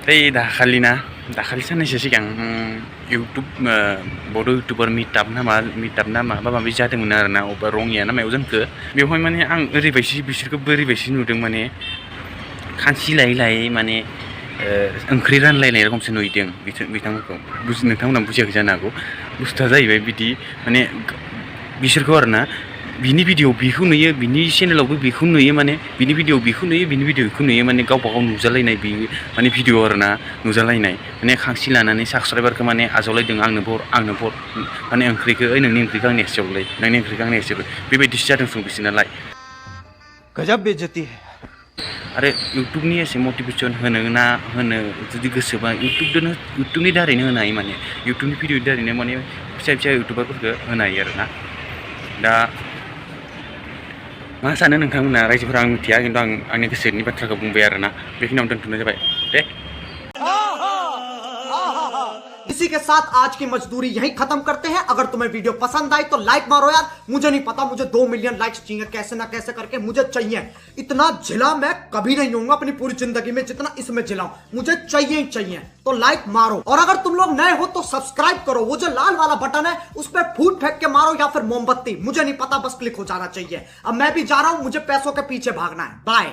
दाखालि साननैसो सिगां बड' इउटुबार मिटाप ना माबा माबि जादोंमोन आरोना अबेबा रङिया ना मायाव जोंखो बेवहाय माने आं बिसोरखौ बोरैबायसि नुदों माने खानसि लायै लायै माने ओंख्रि रानलायनाय रखमसो नुदों बिथांमोनखौ नोंथांमोना बुजियाखै जानो हागौ बुस्थुआ जाहैबाय बिदि माने बिसोरखौ आरोना बिनि भिडिअ बेखौ नुयो बिनि चेनेलावबो बेखौ नुयो माने बिनि भिडिअ बेखौ नुयो बिनि भिडिअ बेखौ नुयो माने गावबा गाव नुजालायनाय बे माने भिडिअ आरोना नुजालायनाय माने खांसि लानानै साबस्क्राइबारखौ माने आजावलायदों आंनो भट माने ओंख्रिखौ नोंनि ओंख्रिखौ आंनो एसे हरलाय नोंनि ओंख्रिखौ आंनो एसे हरलाय बेबायदिसो जादों सों बिसोरनालाय गजब बेइज्जती है आरो इउटुबनि एसे मटिभेसन होनो जुदि गोसोबा इउटुबनि दारैनो होनो हायो माने इउटुबनि भिडिअनि दारैनो माने फिसा इउटुबारफोरखौ होनो हायो आरोना दा मा सानो नोंथांमोना रायजोफोरा आं मिथिया खिन्थु आं आंनि गोसोनि बाथ्राखौ बुंबाय आरोना बेखिनियावनो दोनथ'नाय जाबाय दे। इसी के साथ आज की मजदूरी यहीं खत्म करते हैं। अगर तुम्हें वीडियो पसंद आई तो लाइक मारो यार, मुझे नहीं पता, मुझे 2 मिलियन लाइक्स चाहिए, कैसे ना कैसे करके मुझे चाहिए। इतना जिला मैं कभी नहीं होऊंगा अपनी पूरी जिंदगी में जितना इसमें जिलाऊं, मुझे चाहिए ही चाहिए। तो लाइक मारो, और अगर तुम लोग नए हो तो सब्सक्राइब करो, वो जो लाल वाला बटन है उस पर फूट फेंक के मारो या फिर मोमबत्ती, मुझे नहीं पता, बस क्लिक हो जाना चाहिए। अब मैं भी जा रहा हूं, मुझे पैसों के पीछे भागना है। बाय।